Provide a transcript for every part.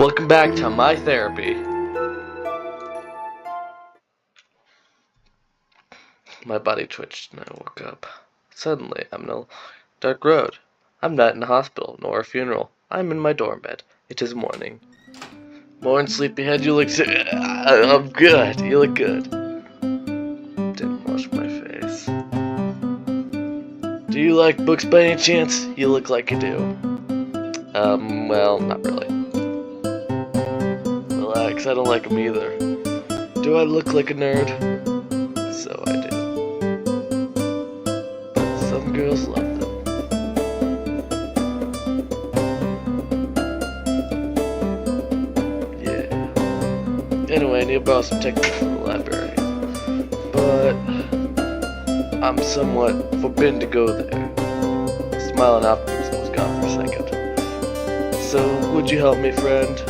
Welcome back to my therapy. My body twitched and I woke up. Suddenly, I'm in a dark road. I'm not in a hospital, nor a funeral. I'm in my dorm bed. It is morning. Morning, sleepyhead, you look I'm good. You look good. Didn't wash my face. Do you like books by any chance? You look like you do. Well, not really. Relax, I don't like them either. Do I look like a nerd? So I do. But some girls love them. Yeah. Anyway, I need to borrow some textbooks from the library. But I'm somewhat forbidden to go there. Smiling optimism was gone for a second. So, would you help me, friend?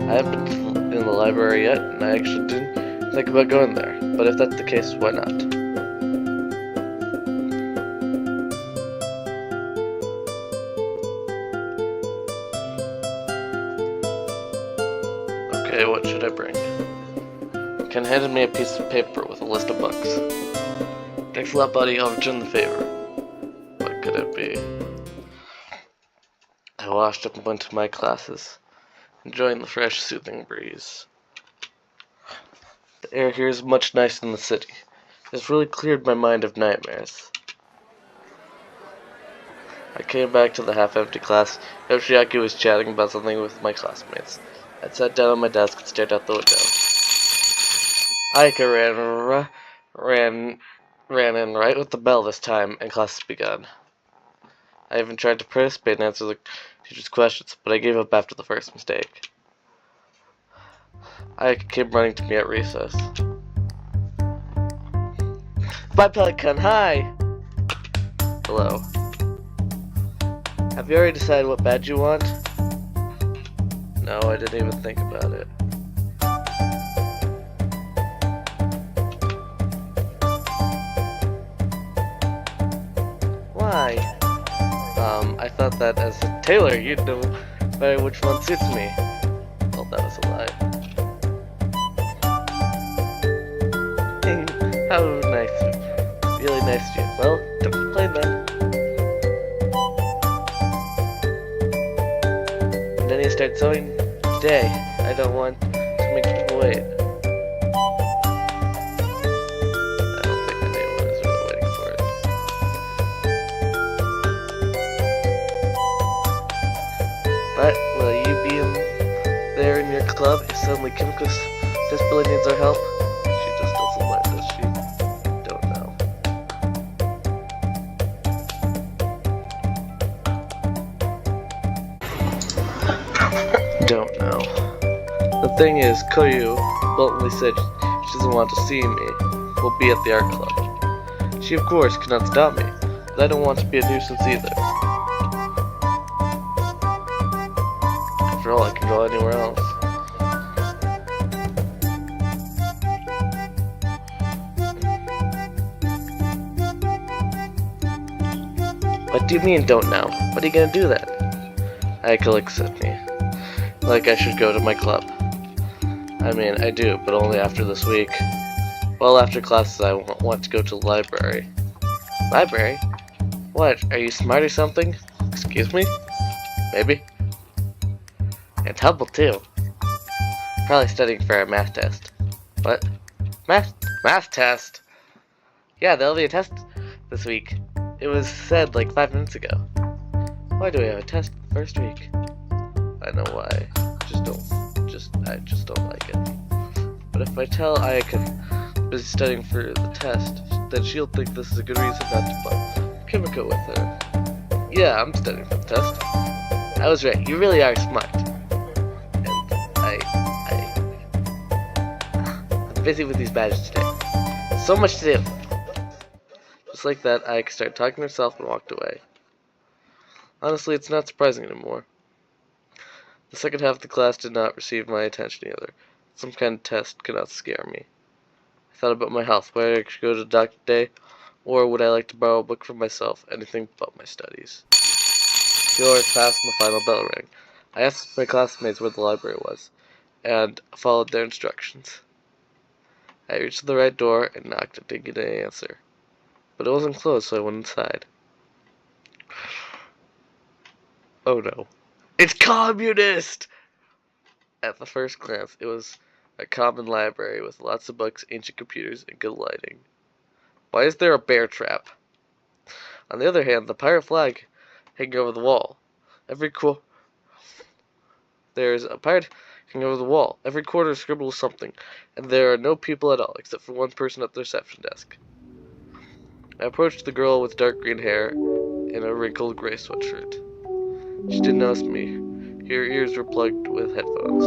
I haven't been in the library yet, and I actually didn't think about going there. But if that's the case, why not? Okay, what should I bring? Ken handed me a piece of paper with a list of books. Thanks a lot, buddy. I'll return the favor. What could it be? I washed up and went to my classes, enjoying the fresh, soothing breeze. The air here is much nicer than the city. It's really cleared my mind of nightmares. I came back to the half-empty class. Yoshiaki was chatting about something with my classmates. I sat down on my desk and stared out the window. Aika ran in right with the bell this time, and class begun. I even tried to participate and answer the teacher's questions, but I gave up after the first mistake. Aika came running to me at recess. Bye, Pelican, hi! Hello. Have you already decided what badge you want? No, I didn't even think about it. Why? I thought that as a tailor, you'd know better which one suits me. Well, that was a lie. How nice. Really nice of you. Well, don't play then. And then you start sewing today. I don't want to make people wait. I don't think anyone is really waiting for it. But will you be there in your club if suddenly Kimiko desperately needs our help? She just doesn't let us. She don't know. Don't know. The thing is, Koyu bluntly said she doesn't want to see me. We'll be at the art club. She, of course, cannot stop me, but I don't want to be a nuisance either. After all, I can go anywhere else. What do you mean, don't know? What are you gonna do then? Aika looks at me like I should go to my club. I mean, I do, but only after this week. Well, after classes, I want to go to the library. Library? What? Are you smart or something? Excuse me? Maybe. And Hubble, too. Probably studying for a math test. What? Math test? Yeah, there'll be a test this week. It was said like 5 minutes ago. Why do we have a test the first week? I know why. I just don't like it. But if I tell Ayaka I'm busy studying for the test, then she'll think this is a good reason not to bump Kimiko with her. Yeah, I'm studying for the test. I was right. You really are smart. And I'm busy with these badges today. So much to do. Just like that, Ayaka started talking to herself and walked away. Honestly, it's not surprising anymore. The second half of the class did not receive my attention either. Some kind of test could not scare me. I thought about my health, whether I should go to the doctor today, or would I like to borrow a book for myself, anything but my studies. The hours passed and the final bell rang. I asked my classmates where the library was, and followed their instructions. I reached the right door and knocked and didn't get any answer. But it wasn't closed, so I went inside. Oh no. It's communist! At the first glance, it was a common library with lots of books, ancient computers, and good lighting. Why is there a bear trap? On the other hand, the pirate flag hanging over the wall. There's a pirate hanging over the wall. Every corner scribbles something, and there are no people at all, except for one person at the reception desk. I approached the girl with dark green hair and a wrinkled gray sweatshirt. She didn't notice me. Her ears were plugged with headphones,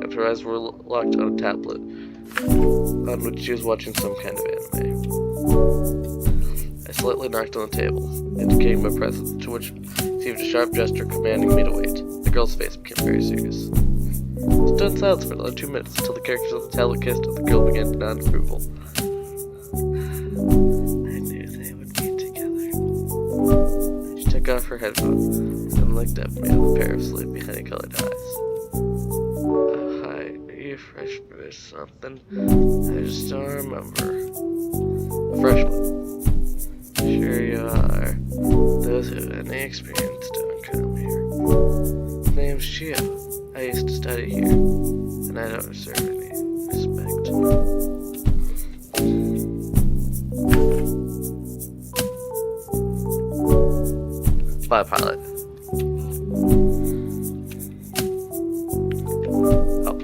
and her eyes were locked on a tablet, on which she was watching some kind of anime. I slightly knocked on the table, indicating my presence, to which seemed a sharp gesture commanding me to wait. The girl's face became very serious. I stood in silence for another 2 minutes until the characters on the tablet kissed and the girl began to nod approval. I knew they would be together. She took off her headphones and looked at me with a pair of sleepy honey-colored eyes. Hi, are you a freshman or something? I just don't remember. A freshman? Sure you are. Those who have any experience don't come here. His name's Shio. I used to study here, and I don't deserve any respect. Bye, pilot. Oh.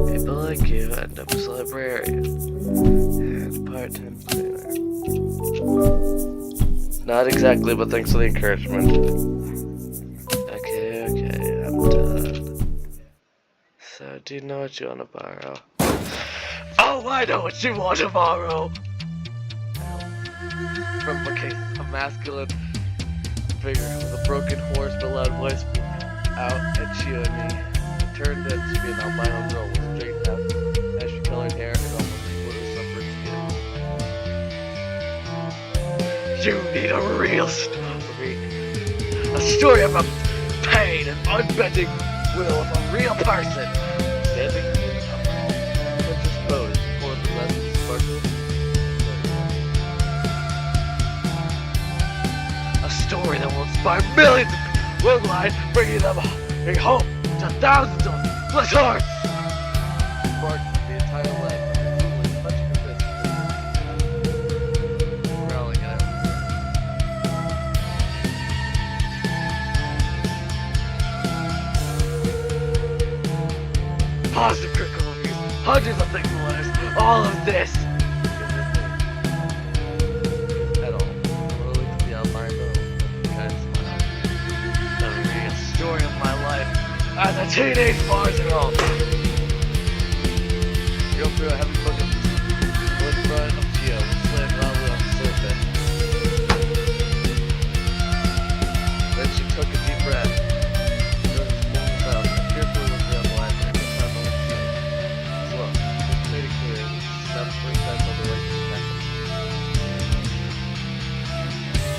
People like you end up as a librarian and part-time cleaner. Not exactly, but thanks for the encouragement. Okay, I'm done. So, do you know what you want to borrow? Oh, I know what you want to borrow! From a masculine figure with a broken horse but loud voice out at Shio and me. It turned out to be an albino girl with straight hair, ashy colored hair, and almost equal to sunburned skin. You need a real story. A story about pain and unbending will of a real person. Standing in a princess pose before the lessons sparkled. A story that will inspire millions of people worldwide, bringing hope to thousands of flesh hearts. Sparked the entire life of the clutching her fist, growling at it. Positive critical reviews, hundreds of things in letters, all of this. At all. Really to the albino with a kind smile. The real story of my life as a teenage marginal. Go through a heavy book of wood front of Shio, slammed loudly on the sofa. Then she took a deep breath.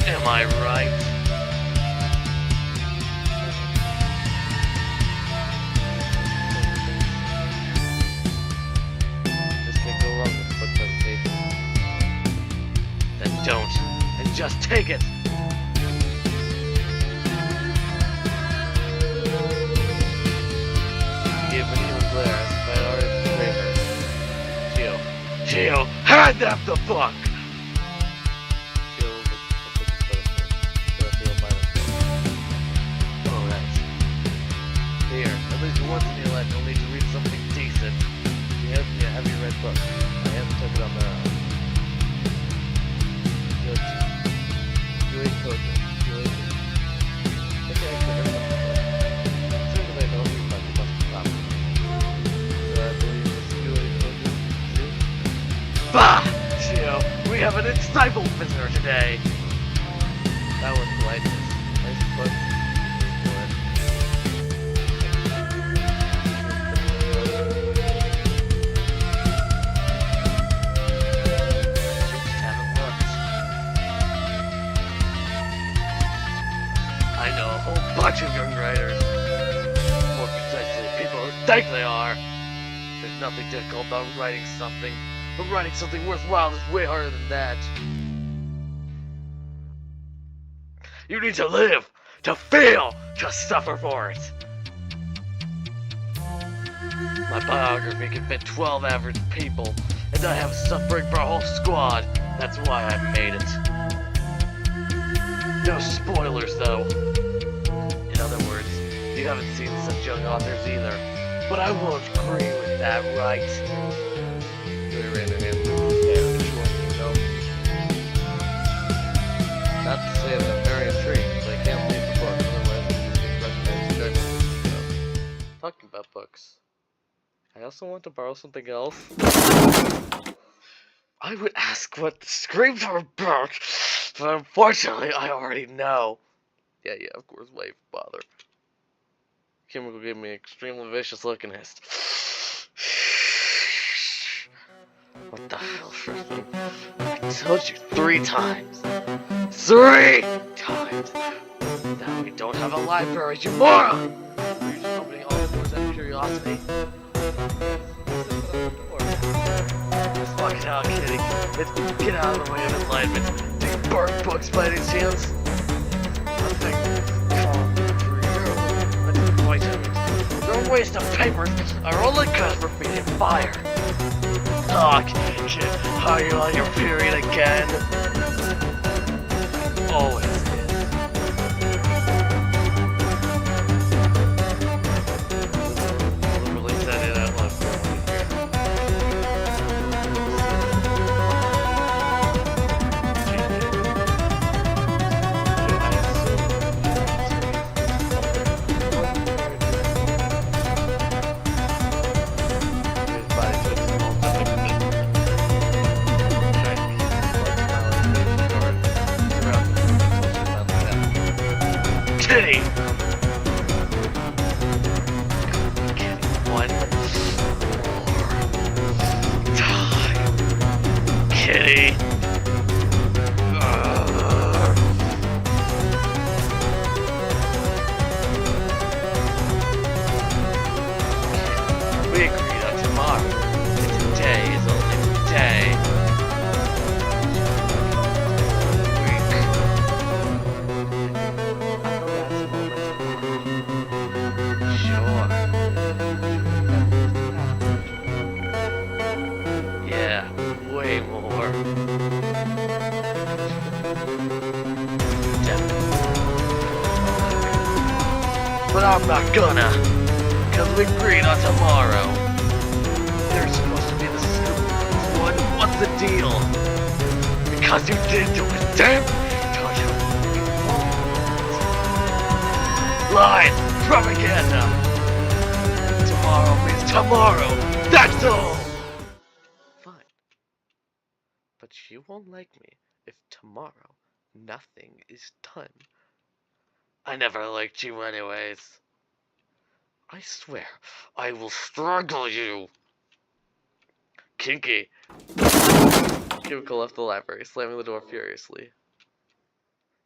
Am I right? Just can't go wrong with the book presentation. Then don't, and just take it! Give an evil glare as if I had already betrayed her. Shio, hand them the book! Once in your life, you'll need to read something decent. You have me a heavy red book. I haven't took it on their own. Good. Julie Kojo. Julie Kojo. I think I actually heard about this book. As soon as I know who must be popular. So I believe it's Julie Kojo. Bah! Shio, we have an insightful visitor today. That was politeness. Nice book. young writers. More precisely, people who think they are. There's nothing difficult about writing something, but writing something worthwhile is way harder than that. You need to live, to feel, to suffer for it. My biography can fit 12 average people, and I have suffering for a whole squad. That's why I made it. No spoilers, though. In other words, you haven't seen such young authors either. But I won't agree with that, right? Not to say that I'm very intrigued, but I can't leave the book, otherwise I'm recommend talking about books. I also want to borrow something else. I would ask what the screams are about, but unfortunately I already know. Yeah, of course, why even bother? Kimiko gave me an extremely vicious look and hissed. What the hell, Tristan? I told you 3 times. 3 times! Now we don't have a library, you moron! You're just opening all the doors out of curiosity. Just fuck it out, kitty. Get out of the way of enlightenment. Do you burn books by any chance? Nothing. For you. That's poison. Your waste of papers are only good for feeding fire. Oh, kid, are you on your period again? Always is. Literally said it out loud. Kitty! Kitty, one more time. Kitty! We agreed on tomorrow. And today is only today. Yeah, way more. But I'm not gonna, because we agreed on tomorrow. There's supposed to be the scoop. What's the deal? Because you didn't do it, damn! Told you. Lies! Propaganda! Tomorrow means tomorrow! That's all! Fine. But you won't like me if tomorrow nothing is done. I never liked you anyways. I swear, I will strangle you! Kinky! Kimiko left the library, slamming the door furiously.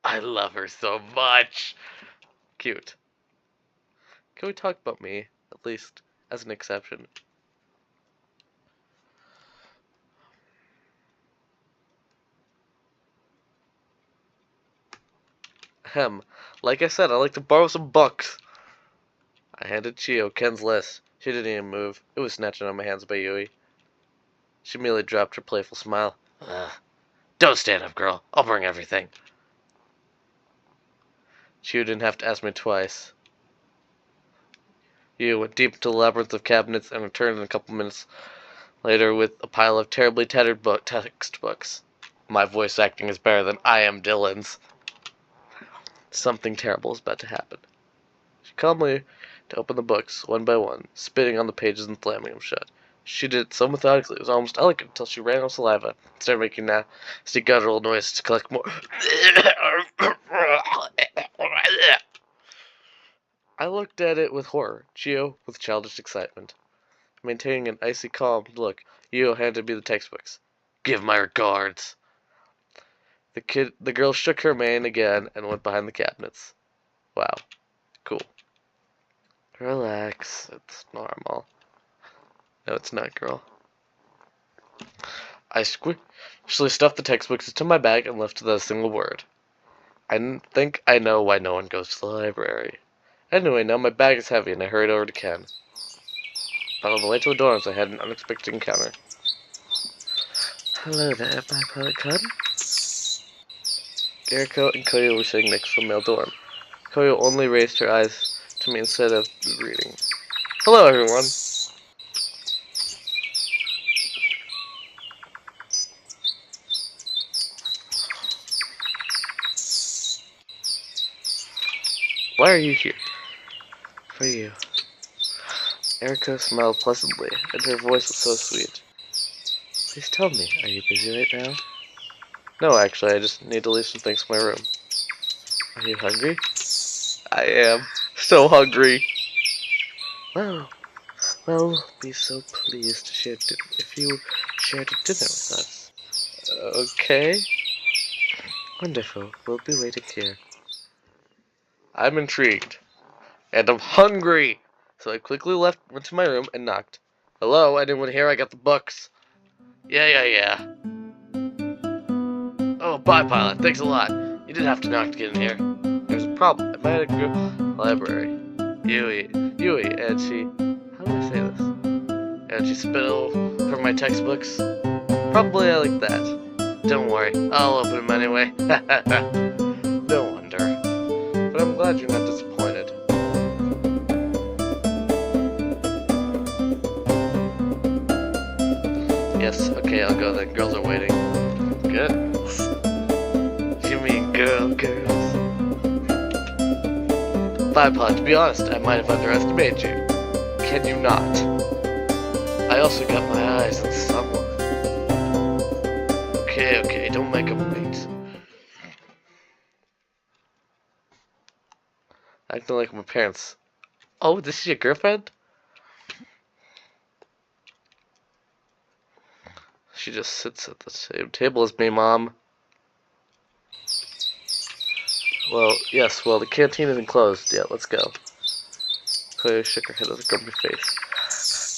I love her so much! Cute. Can we talk about me, at least, as an exception? Like I said, I like to borrow some books. I handed Chio Ken's list. She didn't even move. It was snatched out of my hands by Yui. She merely dropped her playful smile. Don't stand up, girl. I'll bring everything. Chio didn't have to ask me twice. Yui went deep into the labyrinth of cabinets and returned in a couple minutes later with a pile of terribly tattered textbooks. My voice acting is better than I am Dylan's. Something terrible is about to happen. She calmly to open the books, one by one, spitting on the pages and slamming them shut. She did it so methodically, it was almost elegant until she ran out of saliva and started making nasty guttural noises to collect more. I looked at it with horror, Chio with childish excitement. Maintaining an icy calm look, Io handed me the textbooks. Give my regards. The girl shook her mane again and went behind the cabinets. Wow. Cool. Relax. It's normal. No, it's not, girl. I squishly stuffed the textbooks into my bag and left without a single word. I think I know why no one goes to the library. Anyway, now my bag is heavy and I hurried over to Ken. But on the way to the dorms, I had an unexpected encounter. Hello there, my pilot Ken. Eriko and Koyo were sitting next to the male dorm. Koyo only raised her eyes to me instead of reading. Hello, everyone. Why are you here? For you. Eriko smiled pleasantly, and her voice was so sweet. Please tell me, are you busy right now? No, actually, I just need to leave some things in my room. Are you hungry? I am. So hungry. Well, we'll be so pleased to share if you share dinner with us. Okay. Wonderful. We'll be waiting here. I'm intrigued. And I'm hungry! So I quickly went to my room and knocked. Hello, anyone here? I got the books. Yeah. Oh, bye, pilot. Thanks a lot. You didn't have to knock to get in here. There's a problem. I might have to go library. Yui, and she... How do I say this? And she spit over my textbooks. Probably I like that. Don't worry, I'll open them anyway. No wonder. But I'm glad you're not disappointed. Yes, okay, I'll go then. Girls are waiting. Good. You mean girls? Bye, Pod. To be honest, I might have underestimated you. Can you not? I also got my eyes on someone. Okay, don't make them wait. Acting like my parents. Oh, this is your girlfriend? She just sits at the same table as me, Mom. Well, yes, the canteen isn't closed yet. Let's go. Koyo shook her head with a grumpy face.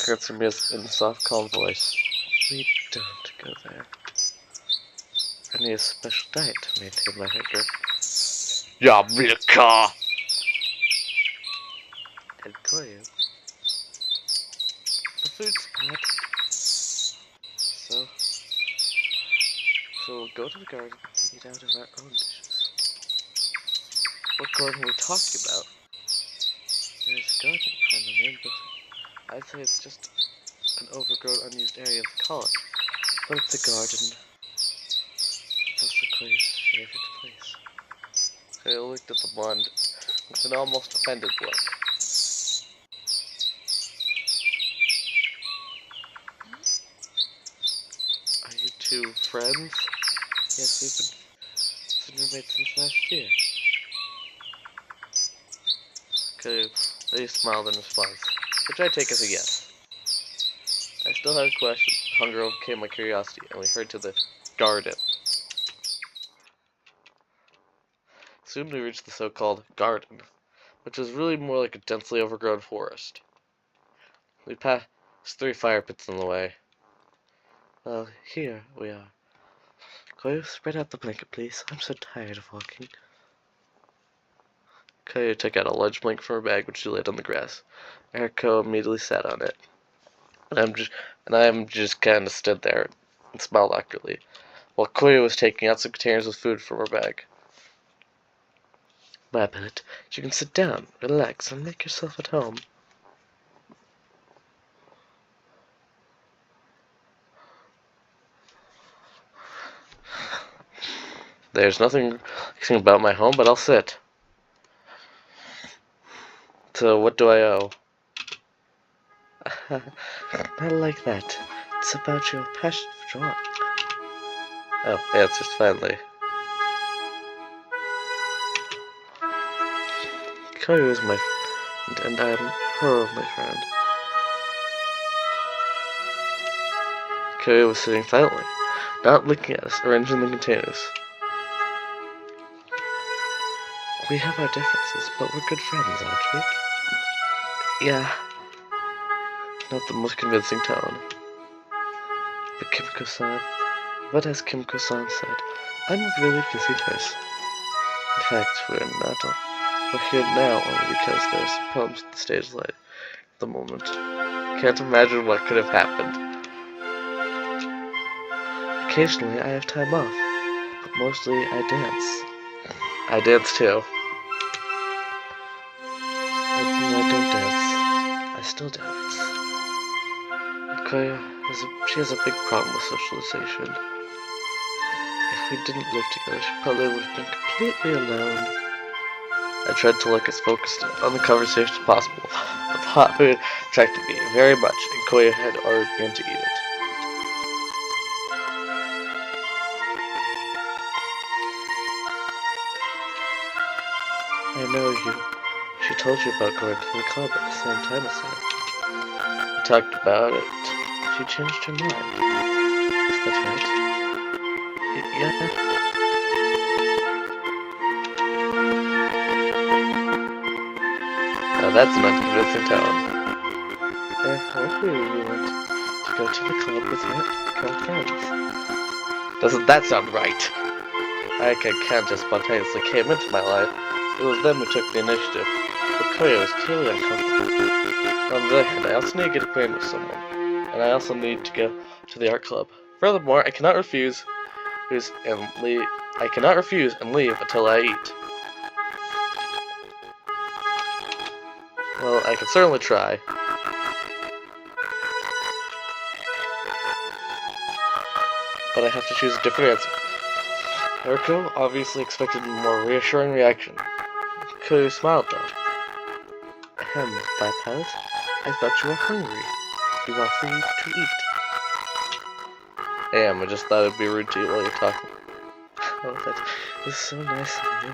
Answered me in a soft, calm voice. We don't go there. I need a special diet to maintain my hunger. Yamika! And Koyo. The food spot. So we'll go to the garden and eat out of our own dishes. What garden are we talking about? There's a garden behind the main building. I'd say it's just an overgrown, unused area of the college. But it's a garden. It's also Koyo's favorite place. Koyo looked at the blonde with an almost offended look. Are you two friends? Yes, we've been roommates since last year. Koyo, they smiled in response, which I take as a yes. I still had a question. Hunger overcame my curiosity, and we hurried to the garden. Soon we reached the so-called garden, which was really more like a densely overgrown forest. We passed 3 fire pits on the way. Well, here we are. Koyo, spread out the blanket, please. I'm so tired of walking. Koyo took out a large blanket from her bag, which she laid on the grass. Eriko immediately sat on it. And I just kind of stood there and smiled awkwardly, while Koyo was taking out some containers with food from her bag. My pet, you can sit down, relax, and make yourself at home. There's nothing about my home, but I'll sit. So what do I owe? Not like that. It's about your passion for drawing. Oh, yeah, it's just finally. Koyo is my friend, and I'm her only friend. Koyo was sitting silently, not looking at us, arranging the containers. We have our differences, but we're good friends, aren't we? Yeah. Not the most convincing tone. But Kimiko-san, what has Kimiko-san said? I'm a really busy person. In fact, we're here now only because there's some problems with the stage light at the moment. Can't imagine what could have happened. Occasionally I have time off, but mostly I dance. I dance too. I don't dance. I still dance. Koya, she has a big problem with socialization. If we didn't live together, she probably would have been completely alone. I tried to look as focused on the conversation as possible. The hot food attracted me very much, and Koya had already begun to eat it. I know you. She told you about going to the club at the same time as her. We talked about it. She changed her mind. Is that right? Yeah. Now that's an unconvincing tone. If hopefully you want to go to the club with her girlfriends. Doesn't that sound right? I can't just spontaneously came into my life. It was them who took the initiative. But Koya was clearly uncomfortable. On the other hand, I also need to get acquainted with someone. And I also need to go to the art club. Furthermore, I cannot refuse and leave until I eat. Well, I can certainly try. But I have to choose a different answer. Eriko obviously expected a more reassuring reaction. Koya smiled though. Bypass? I thought you were hungry. You offer you to eat. I am, I just thought it'd be rude to eat while you're talking. Oh, that is so nice of you.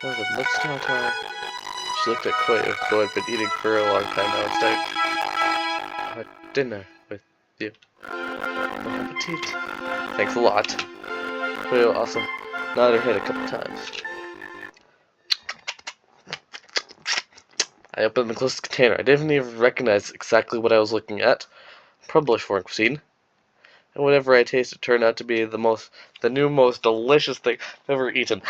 Well then, let's start our... She looked at Koya, who had been eating for a long time now, and started our dinner with you. Bon appetit. Thanks a lot. Koya also nodded her head a couple times. I opened the closest container. I didn't even recognize exactly what I was looking at. Probably foreign cuisine. And whatever I tasted turned out to be the most delicious thing I've ever eaten.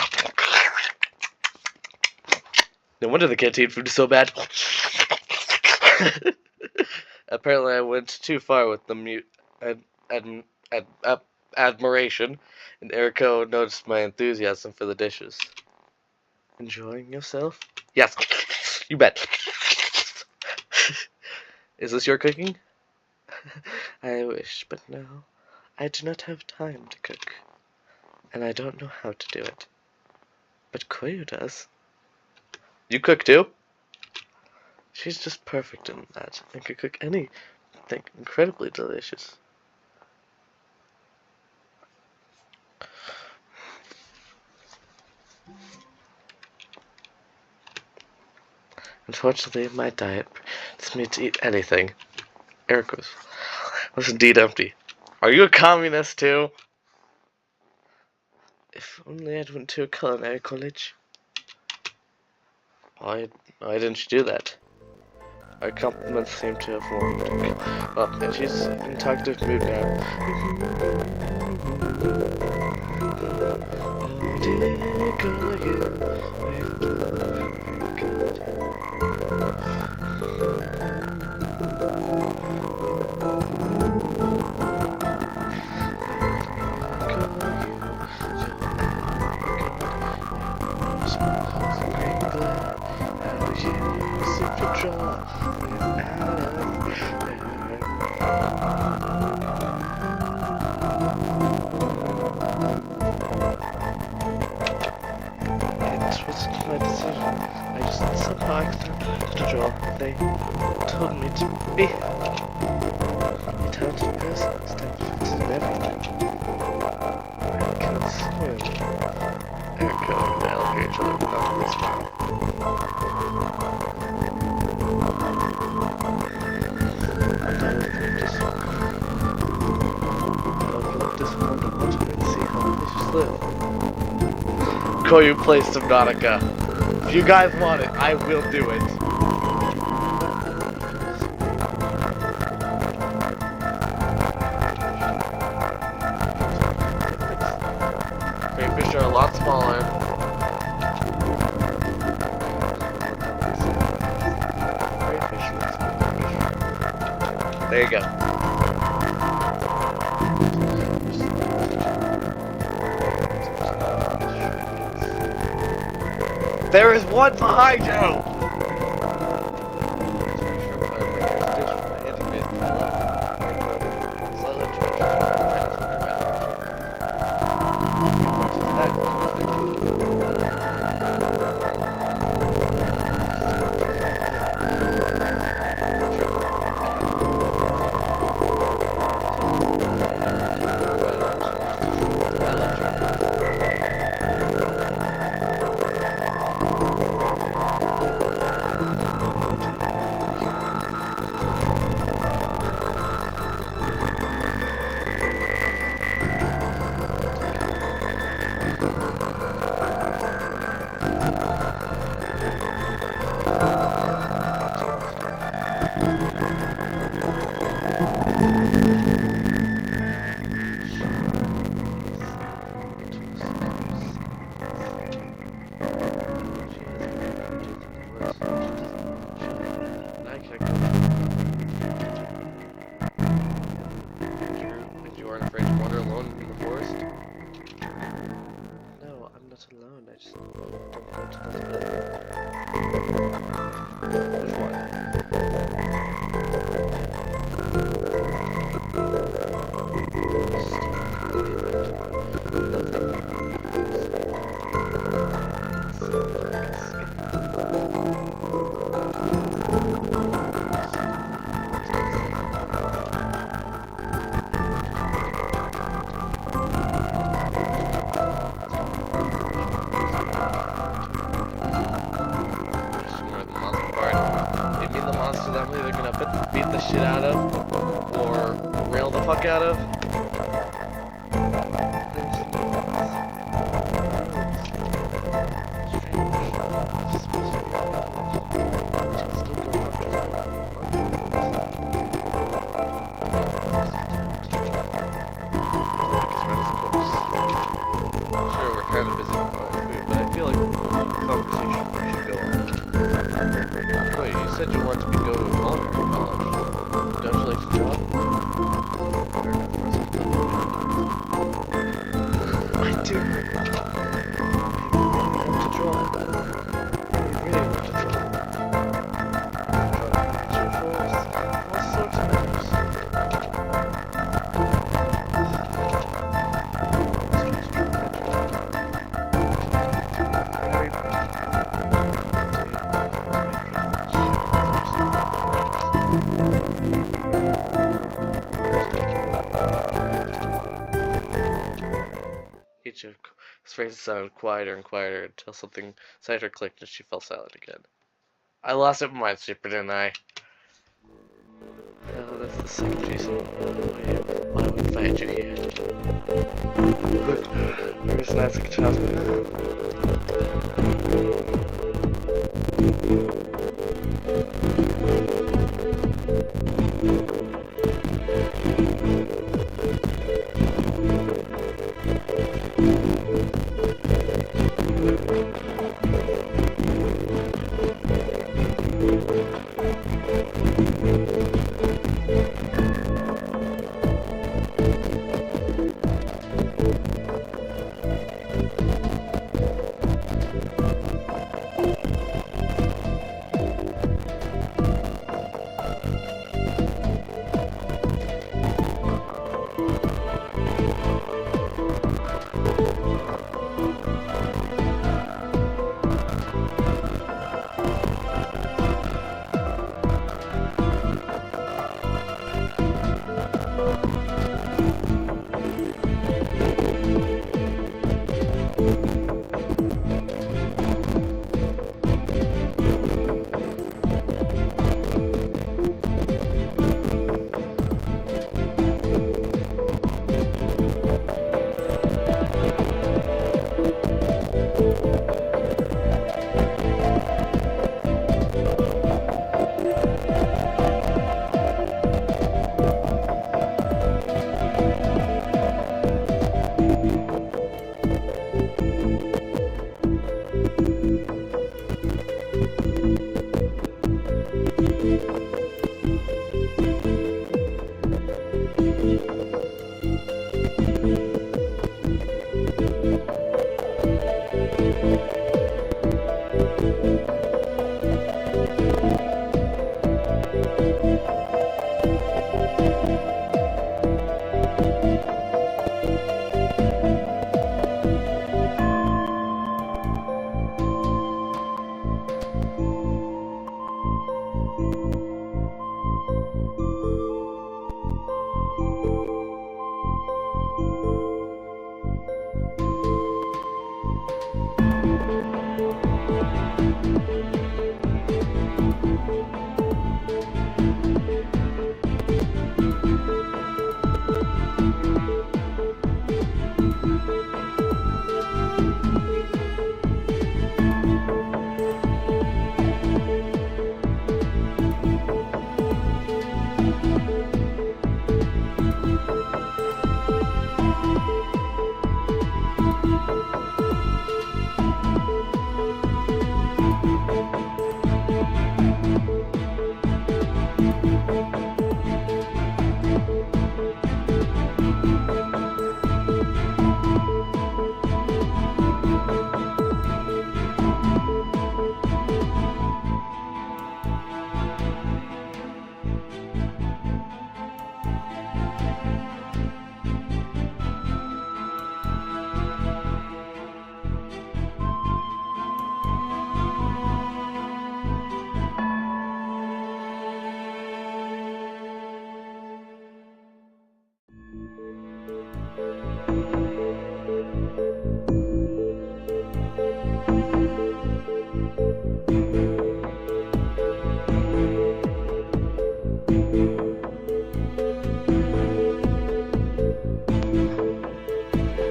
No wonder the canteen food is so bad. Apparently I went too far with the admiration, and Eriko noticed my enthusiasm for the dishes. Enjoying yourself? Yes, you bet. Is this your cooking? I wish, but no. I do not have time to cook, and I don't know how to do it. But Koyu does. You cook too? She's just perfect in that, and can cook anything incredibly delicious. Unfortunately, my diet permits me to eat anything. Eriko's was indeed empty. Are you a communist too? If only I'd went to a culinary college. Why didn't you do that? Our compliments seem to have warmed. Well, and she's in talkative mood now. They told me to be a talented person instead of fixing everything. I can swim. Eriko and Val hear each other without a whisper. I'm done with them, just I'll let this wonder what and see how delicious live. Koyu play Subnautica. If you guys want it, I will do it. Crayfish are a lot smaller. There you go. There is one behind you! Alone, I just don't go to the Which one? That I'm either gonna beat the shit out of or rail the fuck out of. Sure, we're kind of busy with food, but I feel like the conversation should go on. Wait, you said you wanted to go to culinary college. Don't you like to draw? I do. I want to draw. I really want to draw. All sorts of matters. His face sounded quieter and quieter until something inside her clicked and she fell silent again. I lost it with my super, didn't I? Oh, that's the second reason why I would find you here. Good. Where's Nancy Chapman?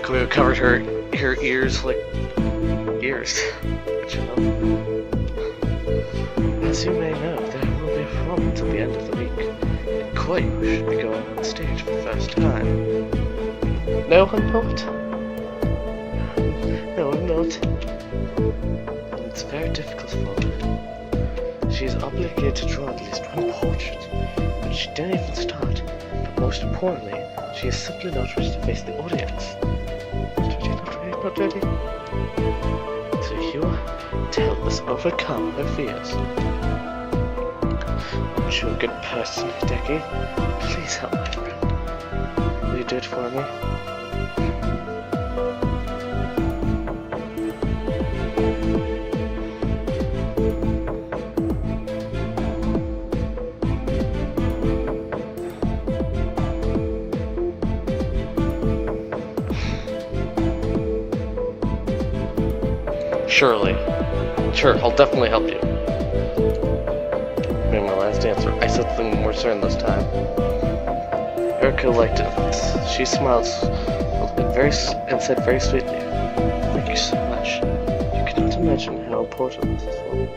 Cleo covered her ears like ears. But you know, as you may know, there will be a performance at the end of the week. And Koyu should be going on stage for the first time. No, I'm not. No, I'm not. It's very difficult for her. She is obligated to draw at least one portrait, but she didn't even start. But most importantly, she is simply not ready to face the audience. Not ready. So you to help us overcome her fears. Aren't you a good person, Hideki? Please help my friend. Will you do it for me? Surely. Sure, I'll definitely help you. Being my last answer, I said something more certain this time. Erica liked it. She smiled and said very sweetly, "Thank you so much. You cannot imagine how important this is for me."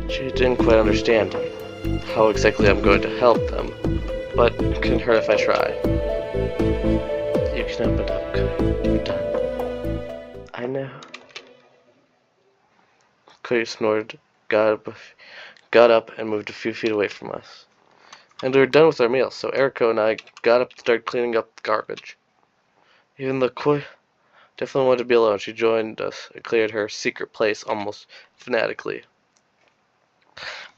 She didn't quite understand how exactly I'm going to help them, but it couldn't hurt if I try. You can open up, Koyu. Done. I know. Koyu snorted, got up and moved a few feet away from us. And we were done with our meal, so Eriko and I got up and started cleaning up the garbage. Even though Koyu definitely wanted to be alone, she joined us and cleared her secret place almost fanatically.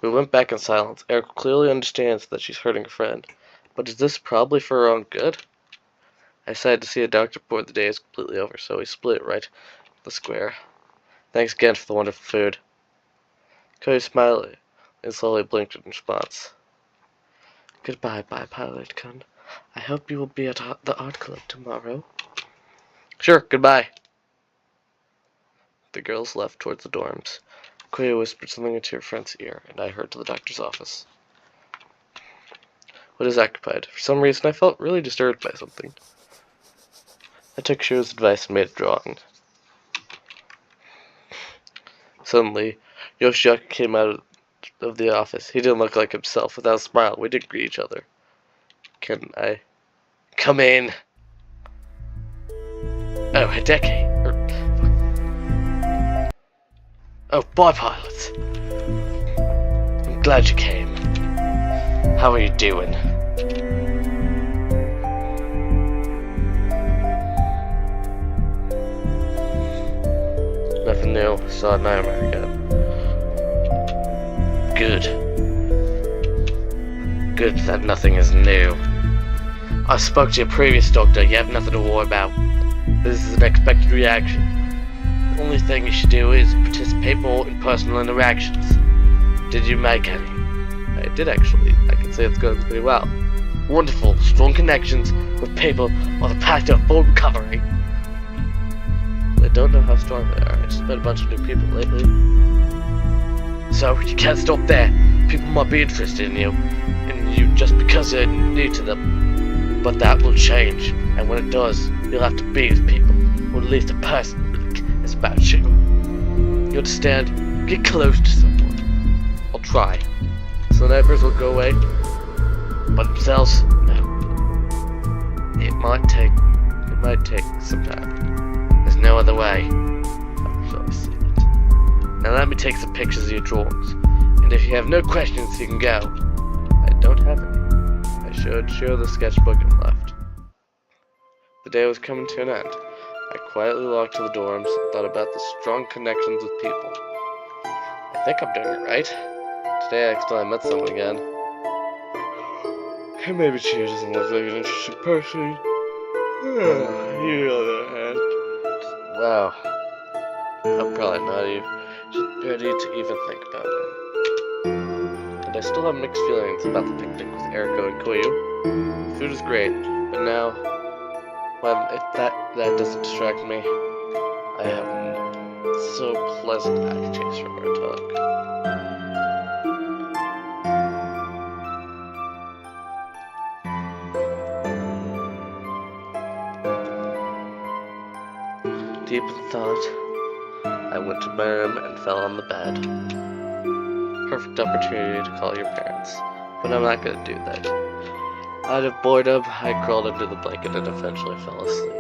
We went back in silence. Eriko clearly understands that she's hurting a friend, but is this probably for her own good? I decided to see a doctor before the day is completely over, so we split right the square. Thanks again for the wonderful food. Koyu smiled and slowly blinked in response. Goodbye, Pilot-kun. I hope you will be at the art club tomorrow. Sure, goodbye. The girls left towards the dorms. Koyu whispered something into her friend's ear, and I hurried to the doctor's office. What is occupied? For some reason, I felt really disturbed by something. I took Shu's advice and made a drawing. Suddenly, Yoshiaki came out of the office. He didn't look like himself. Without a smile, we didn't greet each other. Can I come in? Oh, Hideki. Oh, boy, Pilot. I'm glad you came. How are you doing? new. Saw it in America. Good. Good that nothing is new. I spoke to your previous doctor. You have nothing to worry about. This is an expected reaction. The only thing you should do is participate more in personal interactions. Did you make any? I did actually. I can say it's going pretty well. Wonderful, strong connections with people are the path to a full recovery. I don't know how strong they are. I just met a bunch of new people lately. So, you can't stop there. People might be interested in you just because you're new to them. But that will change, and when it does, you'll have to be with people, or at least a person is about you. You understand? Get close to someone. I'll try. So the nightmares will go away. By themselves? No. It might take some time. There's no other way. So I see it. Now let me take some pictures of your drawings. And if you have no questions, you can go. I don't have any. I should show the sketchbook and left. The day was coming to an end. I quietly walked to the dorms and thought about the strong connections with people. I think I'm doing it right. Today I accidentally met someone again. And maybe she doesn't look like an interesting person. You on the other hand. Wow. I'm probably not even ready to even think about it. And I still have mixed feelings about the picnic with Eriko and Koyu. The food is great, but now, if that doesn't distract me, I have so pleasant aftertaste from our talk. Deep in thought, I went to my room and fell on the bed. Perfect opportunity to call your parents, but I'm not gonna do that. Out of boredom, I crawled under the blanket and eventually fell asleep.